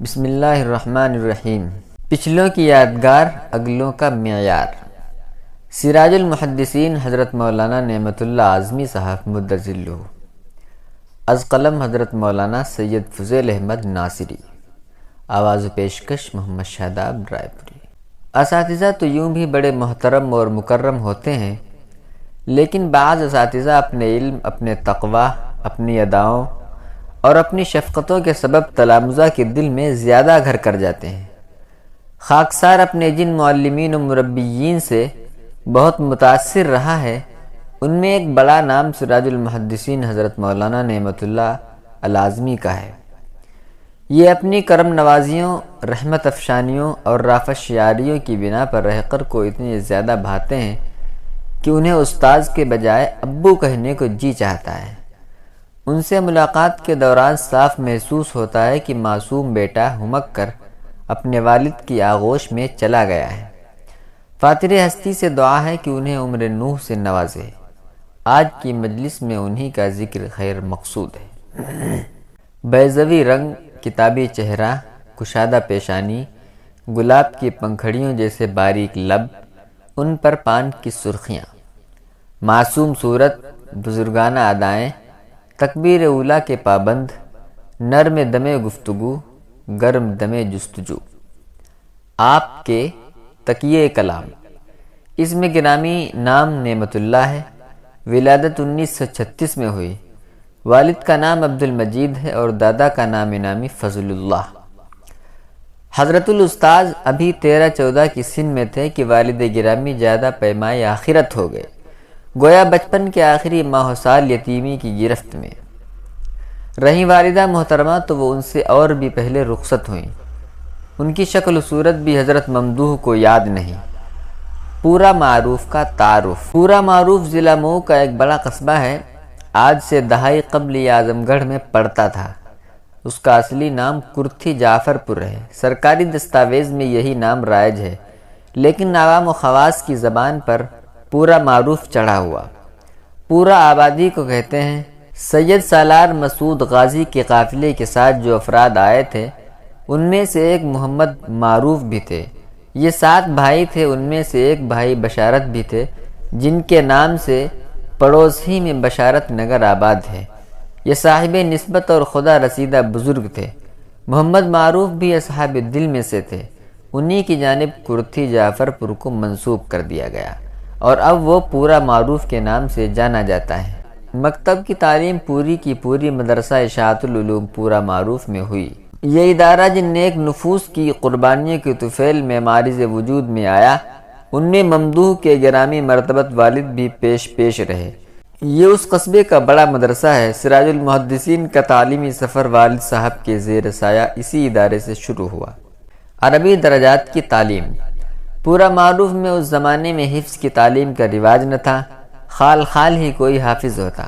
بسم اللہ الرحمن الرحیم۔ پچھلوں کی یادگار، اگلوں کا معیار۔ سراج المحدثین حضرت مولانا نعمت اللہ اعظمی صاحب مدظلہ، از قلم حضرت مولانا سید فضیل احمد ناصری، آواز و پیشکش محمد شاداب رائے پوری۔ اساتذہ تو یوں بھی بڑے محترم اور مکرم ہوتے ہیں، لیکن بعض اساتذہ اپنے علم، اپنے تقوی، اپنی اداؤں اور اپنی شفقتوں کے سبب تلامذہ کے دل میں زیادہ گھر کر جاتے ہیں۔ خاکسار اپنے جن معلمین و مربیین سے بہت متاثر رہا ہے، ان میں ایک بڑا نام سراج المحدثین حضرت مولانا نعمت اللہ الاعظمی کا ہے۔ یہ اپنی کرم نوازیوں، رحمت افشانیوں اور رافت شیاریوں کی بنا پر رہ کر کو اتنے زیادہ بھاتے ہیں کہ انہیں استاذ کے بجائے ابو کہنے کو جی چاہتا ہے۔ ان سے ملاقات کے دوران صاف محسوس ہوتا ہے کہ معصوم بیٹا ہمک کر اپنے والد کی آغوش میں چلا گیا ہے۔ فاتر ہستی سے دعا ہے کہ انہیں عمر نوح سے نوازے۔ آج کی مجلس میں انہی کا ذکر خیر مقصود ہے۔ بیضوی رنگ، کتابی چہرہ، کشادہ پیشانی، گلاب کی پنکھڑیوں جیسے باریک لب، ان پر پان کی سرخیاں، معصوم صورت، بزرگانہ ادائیں، تکبیر اولیٰ کے پابند، نرم دم گفتگو، گرم دم جستجو، آپ کے تقیہ کلام۔ اس میں گرامی نام نعمت اللہ ہے۔ ولادت 1936 میں ہوئی۔ والد کا نام عبد المجید ہے اور دادا کا نام انعامی فضل اللہ۔ حضرت الاستاذ ابھی 13-14 کی سن میں تھے کہ والد گرامی زیادہ پیمائے آخرت ہو گئے، گویا بچپن کے آخری ماہ و سال یتیمی کی گرفت میں۔ رہی والدہ محترمہ تو وہ ان سے اور بھی پہلے رخصت ہوئیں۔ ان کی شکل و صورت بھی حضرت ممدوح کو یاد نہیں۔ پورا معروف کا تعارف۔ پورا معروف ضلع مئو کا ایک بڑا قصبہ ہے، آج سے دہائی قبل یہ اعظم گڑھ میں پڑتا تھا۔ اس کا اصلی نام کرتھی جعفر پور ہے۔ سرکاری دستاویز میں یہی نام رائج ہے، لیکن عوام و خواص کی زبان پر پورا معروف چڑھا ہوا۔ پورا آبادی کو کہتے ہیں۔ سید سالار مسعود غازی کے قافلے کے ساتھ جو افراد آئے تھے، ان میں سے ایک محمد معروف بھی تھے۔ یہ 7 بھائی تھے، ان میں سے ایک بھائی بشارت بھی تھے، جن کے نام سے پڑوس ہی میں بشارت نگر آباد ہے۔ یہ صاحب نسبت اور خدا رسیدہ بزرگ تھے۔ محمد معروف بھی اصحاب دل میں سے تھے۔ انہی کی جانب کرتھی جعفر پور کو منسوب کر دیا گیا اور اب وہ پورا معروف کے نام سے جانا جاتا ہے۔ مکتب کی تعلیم پوری کی پوری مدرسہ اشاعت العلوم پورا معروف میں ہوئی۔ یہ ادارہ جن نیک نفوس کی قربانیوں کے طفیل میں معرض وجود میں آیا، ان میں ممدوح کے گرامی مرتبت والد بھی پیش رہے۔ یہ اس قصبے کا بڑا مدرسہ ہے۔ سراج المحدثین کا تعلیمی سفر والد صاحب کے زیر سایہ اسی ادارے سے شروع ہوا۔ عربی درجات کی تعلیم۔ پورا معروف میں اس زمانے میں حفظ کی تعلیم کا رواج نہ تھا، خال ہی کوئی حافظ ہوتا۔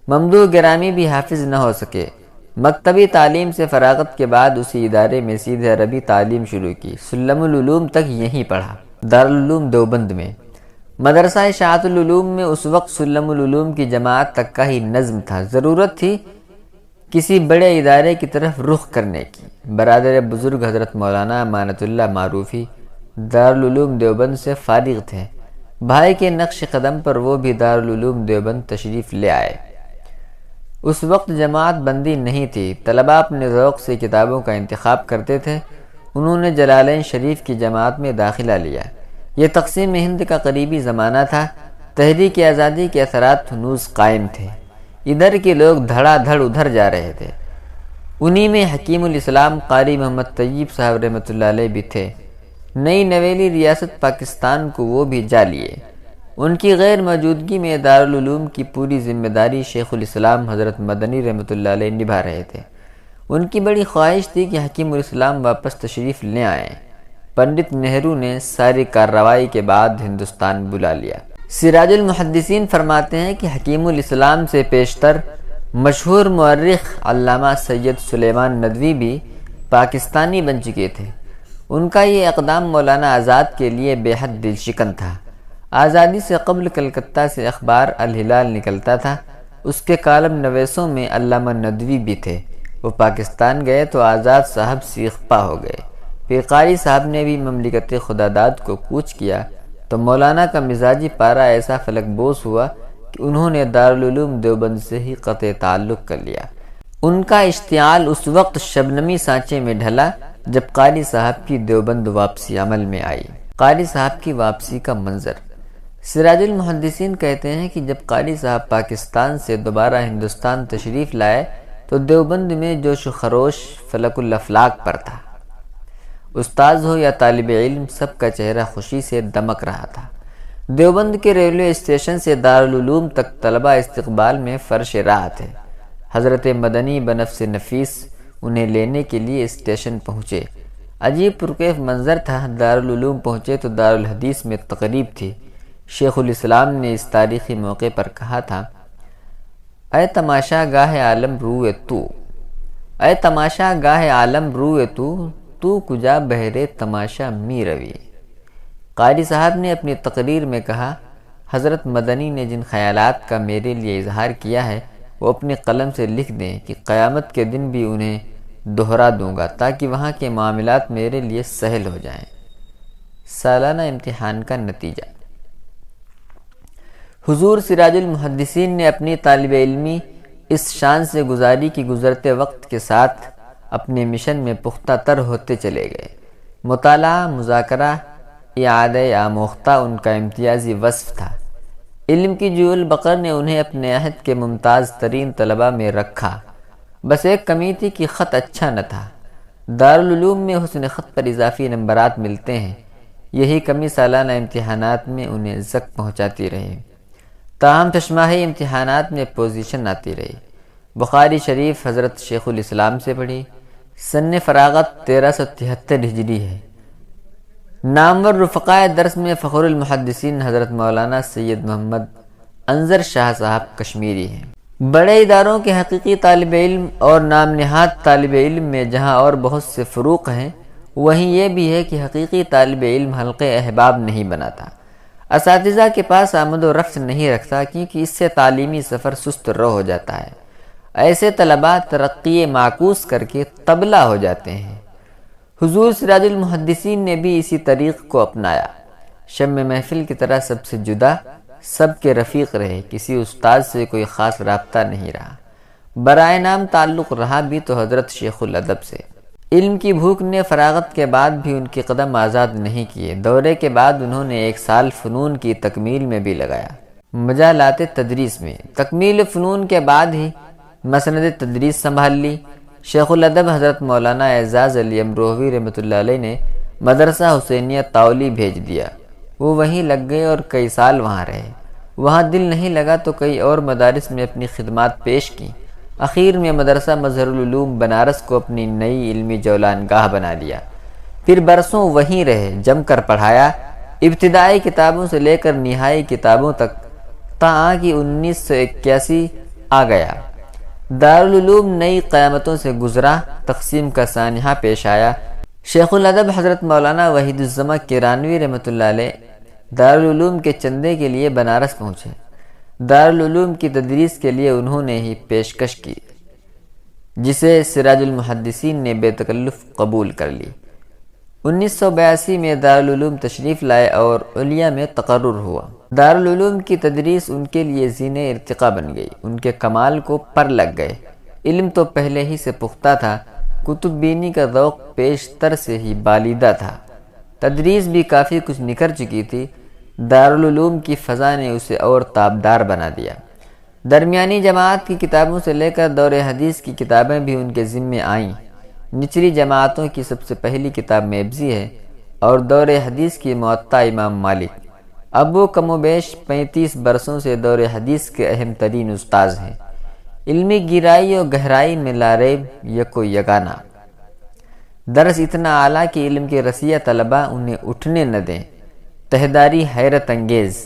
ممدوح گرامی بھی حافظ نہ ہو سکے۔ مکتبی تعلیم سے فراغت کے بعد اسی ادارے میں سیدھے عربی تعلیم شروع کی۔ سلم العلوم تک یہیں پڑھا، دارالعلوم دیوبند میں۔ مدرسہ اشاعت العلوم میں اس وقت سلم العلوم کی جماعت تک کا ہی نظم تھا۔ ضرورت تھی کسی بڑے ادارے کی طرف رخ کرنے کی۔ برادر بزرگ حضرت مولانا امانت اللہ معروفی دارالعلوم دیوبند سے فارغ تھے۔ بھائی کے نقش قدم پر وہ بھی دارالعلوم دیوبند تشریف لے آئے۔ اس وقت جماعت بندی نہیں تھی، طلباء اپنے ذوق سے کتابوں کا انتخاب کرتے تھے۔ انہوں نے جلالین شریف کی جماعت میں داخلہ لیا۔ یہ تقسیم ہند کا قریبی زمانہ تھا۔ تحریک آزادی کے اثرات ہنوز قائم تھے۔ ادھر کے لوگ دھڑا دھڑ ادھر جا رہے تھے۔ انہی میں حکیم الاسلام قاری محمد طیب صاحب رحمۃ اللہ علیہ بھی تھے۔ نئی نویلی ریاست پاکستان کو وہ بھی جا لیے۔ ان کی غیر موجودگی میں دارالعلوم کی پوری ذمہ داری شیخ الاسلام حضرت مدنی رحمۃ اللہ علیہ نبھا رہے تھے۔ ان کی بڑی خواہش تھی کہ حکیم الاسلام واپس تشریف لے آئیں۔ پنڈت نہرو نے ساری کارروائی کے بعد ہندوستان بلا لیا۔ سراج المحدثین فرماتے ہیں کہ حکیم الاسلام سے پیشتر مشہور مورخ علامہ سید سلیمان ندوی بھی پاکستانی بن چکے تھے۔ ان کا یہ اقدام مولانا آزاد کے لیے بے حد دل شکن تھا۔ آزادی سے قبل کلکتہ سے اخبار الہلال نکلتا تھا۔ اس کے کالم نویسوں میں علامہ ندوی بھی تھے۔ وہ پاکستان گئے تو آزاد صاحب سیخ پا ہو گئے۔ پھر قاری صاحب نے بھی مملکت خداداد کو کوچ کیا تو مولانا کا مزاجی پارا ایسا فلک بوس ہوا کہ انہوں نے دارالعلوم دیوبند سے ہی قطع تعلق کر لیا۔ ان کا اشتعال اس وقت شبنمی سانچے میں ڈھلا جب قاری صاحب کی دیوبند واپسی عمل میں آئی۔ قاری صاحب کی واپسی کا منظر۔ سراج المحدثین کہتے ہیں کہ جب قاری صاحب پاکستان سے دوبارہ ہندوستان تشریف لائے تو دیوبند میں جوش و خروش فلک الافلاک پر تھا۔ استاذ ہو یا طالب علم، سب کا چہرہ خوشی سے دمک رہا تھا۔ دیوبند کے ریلوے اسٹیشن سے دارالعلوم تک طلبہ استقبال میں فرش راہ تھے۔ حضرت مدنی بنفس نفیس انہیں لینے کے لیے اسٹیشن پہنچے۔ عجیب پرکیف منظر تھا۔ دارالعلوم پہنچے تو دارالحدیث میں تقریب تھی۔ شیخ الاسلام نے اس تاریخی موقع پر کہا تھا: اے تماشا گاہ عالم روئے تو، اے تماشا گاہ عالم روئے تو کجا بہرے تماشا می روی۔ قاری صاحب نے اپنی تقریر میں کہا: حضرت مدنی نے جن خیالات کا میرے لیے اظہار کیا ہے وہ اپنے قلم سے لکھ دیں کہ قیامت کے دن بھی انہیں دہرا دوں گا تاکہ وہاں کے معاملات میرے لیے سہل ہو جائیں۔ سالانہ امتحان کا نتیجہ۔ حضور سراج المحدثین نے اپنی طالب علمی اس شان سے گزاری کہ گزرتے وقت کے ساتھ اپنے مشن میں پختہ تر ہوتے چلے گئے۔ مطالعہ، مذاکرہ، اعادہ آموختہ ان کا امتیازی وصف تھا۔ علم کی جو البقر نے انہیں اپنے عہد کے ممتاز ترین طلبہ میں رکھا۔ بس ایک کمی تھی کہ خط اچھا نہ تھا۔ دارالعلوم میں حسن خط پر اضافی نمبرات ملتے ہیں۔ یہی کمی سالانہ امتحانات میں انہیں زک پہنچاتی رہی۔ تاہم چشماہی امتحانات میں پوزیشن آتی رہی۔ بخاری شریف حضرت شیخ الاسلام سے پڑھی۔ سن فراغت 1373 ہجری ہے۔ نامور رفقائے درس میں فخر المحدثین حضرت مولانا سید محمد انظر شاہ صاحب کشمیری ہیں۔ بڑے اداروں کے حقیقی طالب علم اور نام نہاد طالب علم میں جہاں اور بہت سے فروق ہیں، وہیں یہ بھی ہے کہ حقیقی طالب علم حلقے احباب نہیں بناتا، اساتذہ کے پاس آمد و رفت نہیں رکھتا، کیونکہ اس سے تعلیمی سفر سست رو ہو جاتا ہے۔ ایسے طلباء ترقی معکوس کر کے طبلہ ہو جاتے ہیں۔ حضور سراج المحدثین نے بھی اسی طریق کو اپنایا۔ شم محفل کی طرح سب سے جدا، سب کے رفیق رہے، کسی استاد سے کوئی خاص رابطہ نہیں رہا۔ برائے نام تعلق رہا بھی تو حضرت شیخ الادب سے۔ علم کی بھوک نے فراغت کے بعد بھی ان کے قدم آزاد نہیں کیے۔ دورے کے بعد انہوں نے 1 سال فنون کی تکمیل میں بھی لگایا، مجالات تدریس میں۔ تکمیل فنون کے بعد ہی مسند تدریس سنبھال لی۔ شیخ الادب حضرت مولانا اعزاز علی امروہوی رحمۃ اللہ علیہ نے مدرسہ حسینیہ تاولی بھیج دیا۔ وہ وہیں لگ گئے اور کئی سال وہاں رہے۔ وہاں دل نہیں لگا تو کئی اور مدارس میں اپنی خدمات پیش کیں۔ اخیر میں مدرسہ مظہر العلوم بنارس کو اپنی نئی علمی جولان گاہ بنا لیا۔ پھر برسوں وہیں رہے، جم کر پڑھایا، ابتدائی کتابوں سے لے کر نہائی کتابوں تک، تاں کہ 1981 آ گیا۔ دارالعلوم نئی قیامتوں سے گزرا، تقسیم کا سانحہ پیش آیا۔ شیخ الادب حضرت مولانا وحید الزماں کیرانوی رحمۃ اللہ علیہ دارالعلوم کے چندے کے لیے بنارس پہنچے۔ دارالعلوم کی تدریس کے لیے انہوں نے ہی پیشکش کی، جسے سراج المحدثین نے بے تکلف قبول کر لی۔ 1982 میں دارالعلوم تشریف لائے اور علیہ میں تقرر ہوا۔ دارالعلوم کی تدریس ان کے لیے زین ارتقا بن گئی، ان کے کمال کو پر لگ گئے۔ علم تو پہلے ہی سے پختہ تھا، کتب بینی کا ذوق پیشتر سے ہی بالیدہ تھا، تدریس بھی کافی کچھ نکھر چکی تھی۔ دارالعلوم کی فضا نے اسے اور تابدار بنا دیا۔ درمیانی جماعت کی کتابوں سے لے کر دور حدیث کی کتابیں بھی ان کے ذمے آئیں۔ نچلی جماعتوں کی سب سے پہلی کتاب میبزی ہے اور دور حدیث کی موطا امام مالک۔ اب وہ کم و بیش 35 برسوں سے دور حدیث کے اہم ترین استاذ ہیں۔ علمی گہرائی و گہرائی میں لاریب یکو یگانہ۔ درس اتنا اعلیٰ کہ علم کے رسیہ طلباء انہیں اٹھنے نہ دیں۔ تہداری حیرت انگیز،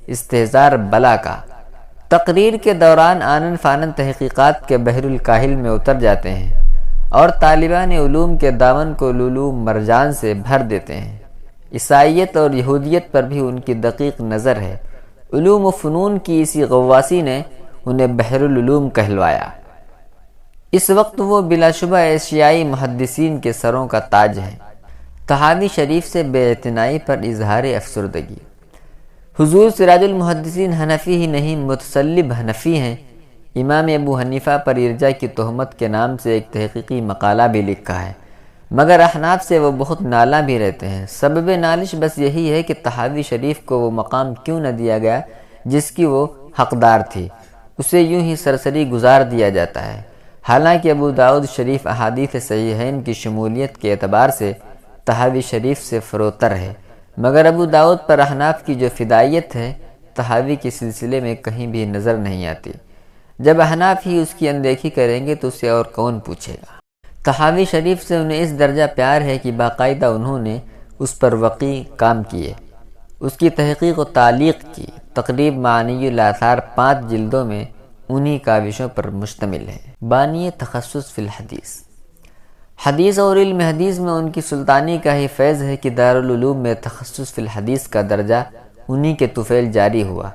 استحضار بلا کا۔ تقریر کے دوران آنن فانن تحقیقات کے بحر الکاہل میں اتر جاتے ہیں اور طالبان علوم کے دامن کو لولو مرجان سے بھر دیتے ہیں۔ عیسائیت اور یہودیت پر بھی ان کی دقیق نظر ہے۔ علوم و فنون کی اسی غواصی نے انہیں بحر العلوم کہلوایا۔ اس وقت وہ بلا شبہ ایشیائی محدثین کے سروں کا تاج ہے۔ طحاوی شریف سے بے اعتنائی پر اظہار افسردگی۔ حضور سراج المحدثین حنفی ہی نہیں متسلب حنفی ہیں۔ امام ابو حنیفہ پر ارجاء کی تہمت کے نام سے ایک تحقیقی مقالہ بھی لکھا ہے، مگر احناف سے وہ بہت نالاں بھی رہتے ہیں۔ سبب نالش بس یہی ہے کہ طحاوی شریف کو وہ مقام کیوں نہ دیا گیا جس کی وہ حقدار تھی، اسے یوں ہی سرسری گزار دیا جاتا ہے۔ حالانکہ ابو داؤد شریف احادیث صحیحین کی شمولیت کے اعتبار سے طحاوی شریف سے فروتر ہے، مگر ابو داؤد پر احناف کی جو فدائیت ہے طحاوی کے سلسلے میں کہیں بھی نظر نہیں آتی۔ جب احناف ہی اس کی اندیکھی کریں گے تو اسے اور کون پوچھے گا؟ طحاوی شریف سے انہیں اس درجہ پیار ہے کہ باقاعدہ انہوں نے اس پر وقیع کام کیے، اس کی تحقیق و تعلیق کی۔ تقریب معانی الاثار 5 جلدوں میں انہی کاوشوں پر مشتمل ہے۔ بانی تخصص فی الحدیث۔ حدیث اور علم حدیث میں ان کی سلطانی کا ہی فیض ہے کہ دارالعلوم میں تخصص فی الحدیث کا درجہ انہی کے طفیل جاری ہوا۔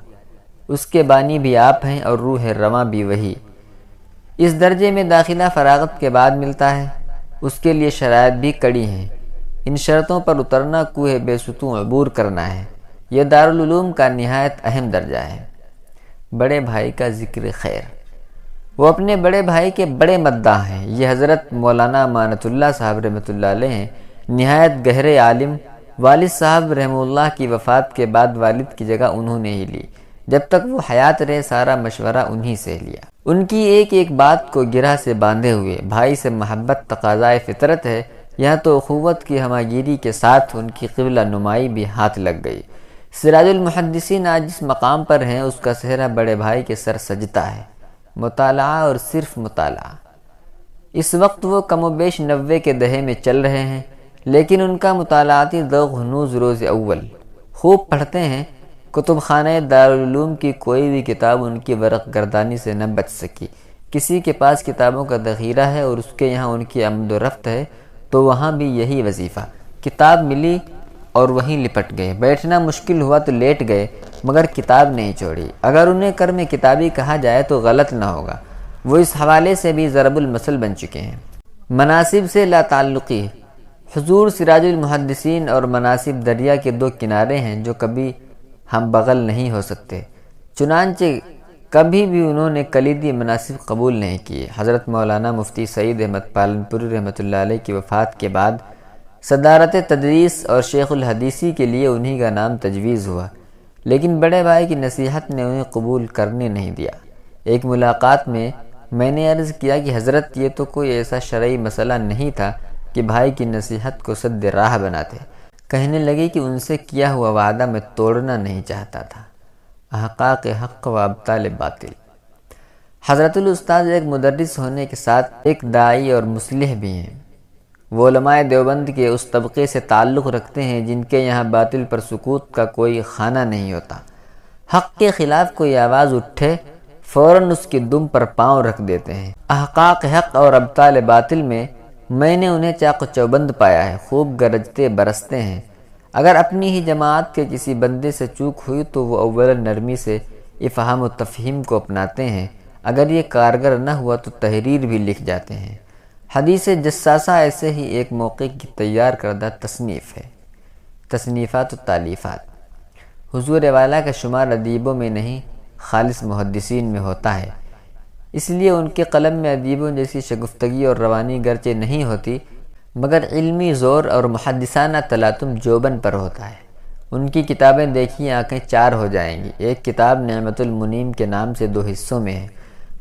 اس کے بانی بھی آپ ہیں اور روح رواں بھی وہی۔ اس درجے میں داخلہ فراغت کے بعد ملتا ہے، اس کے لیے شرائط بھی کڑی ہیں۔ ان شرطوں پر اترنا کوہ بے ستون عبور کرنا ہے۔ یہ دارالعلوم کا نہایت اہم درجہ ہے۔ بڑے بھائی کا ذکر خیر۔ وہ اپنے بڑے بھائی کے بڑے مداح ہیں۔ یہ حضرت مولانا امانت اللہ صاحب رحمۃ اللہ علیہ ہیں، نہایت گہرے عالم۔ والد صاحب رحمہ اللہ کی وفات کے بعد والد کی جگہ انہوں نے ہی لی۔ جب تک وہ حیات رہے سارا مشورہ انہی سے لیا۔ ان کی ایک ایک بات کو گرہ سے باندھے ہوئے بھائی سے محبت تقاضائے فطرت ہے، یہاں تو اخوت کی ہماگیری کے ساتھ ان کی قبلہ نمائی بھی ہاتھ لگ گئی۔ سراج المحدثین آج جس مقام پر ہیں اس کا سہرا بڑے بھائی کے سر سجتا ہے۔ مطالعہ اور صرف مطالعہ۔ اس وقت وہ کم و بیش 90 کے دہے میں چل رہے ہیں، لیکن ان کا مطالعاتی ذوق ہنوز روز اول۔ خوب پڑھتے ہیں۔ کتب خانہ دارالعلوم کی کوئی بھی کتاب ان کی ورق گردانی سے نہ بچ سکی۔ کسی کے پاس کتابوں کا ذخیرہ ہے اور اس کے یہاں ان کی آمد و رفت ہے تو وہاں بھی یہی وظیفہ۔ کتاب ملی اور وہیں لپٹ گئے، بیٹھنا مشکل ہوا تو لیٹ گئے، مگر کتاب نہیں چھوڑی۔ اگر انہیں کرم کتابی کہا جائے تو غلط نہ ہوگا، وہ اس حوالے سے بھی ضرب المثل بن چکے ہیں۔ مناسب سے لا تعلقی۔ حضور سراج المحدثین اور مناسب دریا کے 2 کنارے ہیں جو کبھی ہم بغل نہیں ہو سکتے، چنانچہ کبھی بھی انہوں نے کلیدی مناسب قبول نہیں کیے۔ حضرت مولانا مفتی سعید احمد پالنپوری رحمۃ اللہ علیہ کی وفات کے بعد صدارت تدریس اور شیخ الحدیثی کے لیے انہی کا نام تجویز ہوا، لیکن بڑے بھائی کی نصیحت نے انہیں قبول کرنے نہیں دیا۔ ایک ملاقات میں نے عرض کیا کہ حضرت یہ تو کوئی ایسا شرعی مسئلہ نہیں تھا کہ بھائی کی نصیحت کو سد راہ بناتے۔ کہنے لگے کہ ان سے کیا ہوا وعدہ میں توڑنا نہیں چاہتا تھا۔ احقاق حق و ابطال باطل۔ حضرت الاستاذ ایک مدرس ہونے کے ساتھ ایک داعی اور مصلح بھی ہیں۔ وہ علماء دیوبند کے اس طبقے سے تعلق رکھتے ہیں جن کے یہاں باطل پر سکوت کا کوئی خانہ نہیں ہوتا۔ حق کے خلاف کوئی آواز اٹھے فوراً اس کی دم پر پاؤں رکھ دیتے ہیں۔ احقاق حق اور ابطال باطل میں نے انہیں چاق و چوبند پایا ہے، خوب گرجتے برستے ہیں۔ اگر اپنی ہی جماعت کے کسی بندے سے چوک ہوئی تو وہ اولا نرمی سے افہام و تفہیم کو اپناتے ہیں، اگر یہ کارگر نہ ہوا تو تحریر بھی لکھ جاتے ہیں۔ حدیث جساسہ ایسے ہی ایک موقع کی تیار کردہ تصنیف ہے۔ تصنیفات و تالیفات۔ حضور والا کا شمار ادیبوں میں نہیں خالص محدثین میں ہوتا ہے، اس لیے ان کے قلم میں ادیبوں جیسی شگفتگی اور روانی گرچہ نہیں ہوتی، مگر علمی زور اور محدثانہ تلاطم جوبن پر ہوتا ہے۔ ان کی کتابیں دیکھی آنکھیں 4 ہو جائیں گی۔ ایک کتاب نعمت المنیم کے نام سے 2 حصوں میں ہے۔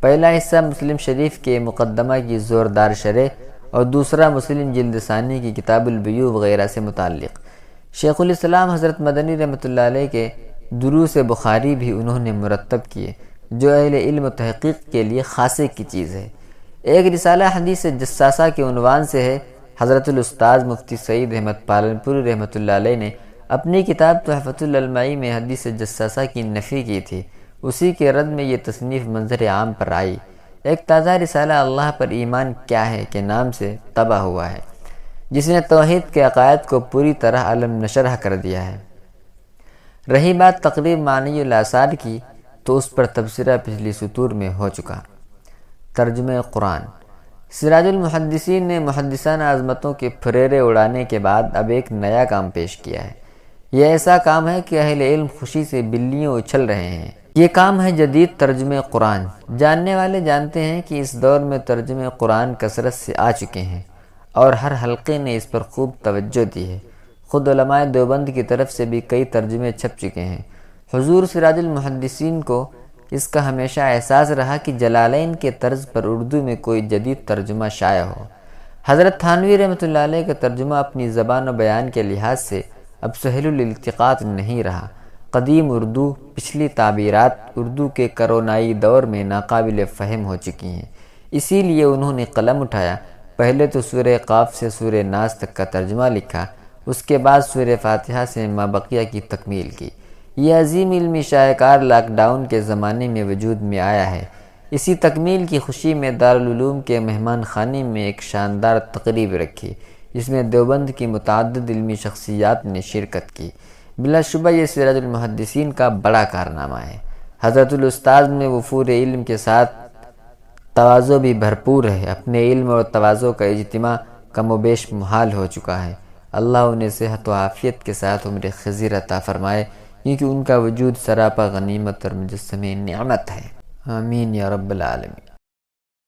پہلا حصہ مسلم شریف کے مقدمہ کی زوردار شرح اور دوسرا مسلم جلد ثانی کی کتاب البیوع وغیرہ سے متعلق۔ شیخ الاسلام حضرت مدنی رحمۃ اللہ علیہ کے دروس بخاری بھی انہوں نے مرتب کیے، جو اہل علم و تحقیق کے لیے خاصے کی چیز ہے۔ ایک رسالہ حدیث جساسہ کے عنوان سے ہے۔ حضرت الاستاذ مفتی سعید احمد پالنپوری رحمۃ اللہ علیہ نے اپنی کتاب تحفۃ العلمائی میں حدیث جساسہ کی نفی کی تھی، اسی کے رد میں یہ تصنیف منظر عام پر آئی۔ ایک تازہ رسالہ اللہ پر ایمان کیا ہے کے نام سے طبع ہوا ہے، جس نے توحید کے عقائد کو پوری طرح علم نشرح کر دیا ہے۔ رہی بات تقریب معنی الاثار کی تو اس پر تبصرہ پچھلی سطور میں ہو چکا۔ ترجمہ قرآن۔ سراج المحدثین نے محدثانہ عظمتوں کے پھریرے اڑانے کے بعد اب ایک نیا کام پیش کیا ہے۔ یہ ایسا کام ہے کہ اہل علم خوشی سے بلیوں اچھل رہے ہیں۔ یہ کام ہے جدید ترجمہ قرآن۔ جاننے والے جانتے ہیں کہ اس دور میں ترجمہ قرآن کثرت سے آ چکے ہیں اور ہر حلقے نے اس پر خوب توجہ دی ہے۔ خود علماء دیوبند کی طرف سے بھی کئی ترجمے چھپ چکے ہیں۔ حضور سراج المحدثین کو اس کا ہمیشہ احساس رہا کہ جلالین کے طرز پر اردو میں کوئی جدید ترجمہ شائع ہو۔ حضرت تھانوی رحمۃ اللہ علیہ کا ترجمہ اپنی زبان و بیان کے لحاظ سے اب سہل الالتقاط نہیں رہا۔ قدیم اردو، پچھلی تعبیرات اردو کے کرونائی دور میں ناقابل فہم ہو چکی ہیں۔ اسی لیے انہوں نے قلم اٹھایا، پہلے تو سورہ قاف سے سورہ ناس تک کا ترجمہ لکھا، اس کے بعد سورہ فاتحہ سے ما بقیہ کی تکمیل کی۔ یہ عظیم علمی شاہکار لاک ڈاؤن کے زمانے میں وجود میں آیا ہے۔ اسی تکمیل کی خوشی میں دارالعلوم کے مہمان خانے میں ایک شاندار تقریب رکھی، جس میں دیوبند کی متعدد علمی شخصیات نے شرکت کی۔ بلا شبہ یہ سراج المحدثین کا بڑا کارنامہ ہے۔ حضرت الاستاذ میں وفور علم کے ساتھ تواضع بھی بھرپور ہے۔ اپنے علم اور تواضع کا اجتماع کم و بیش محال ہو چکا ہے۔ اللہ انہیں صحت و عافیت کے ساتھ عمر خضر عطا فرمائے، کیونکہ ان کا وجود سراپا غنیمت اور مجسمہ نعمت ہے۔ آمین یا رب العالمین۔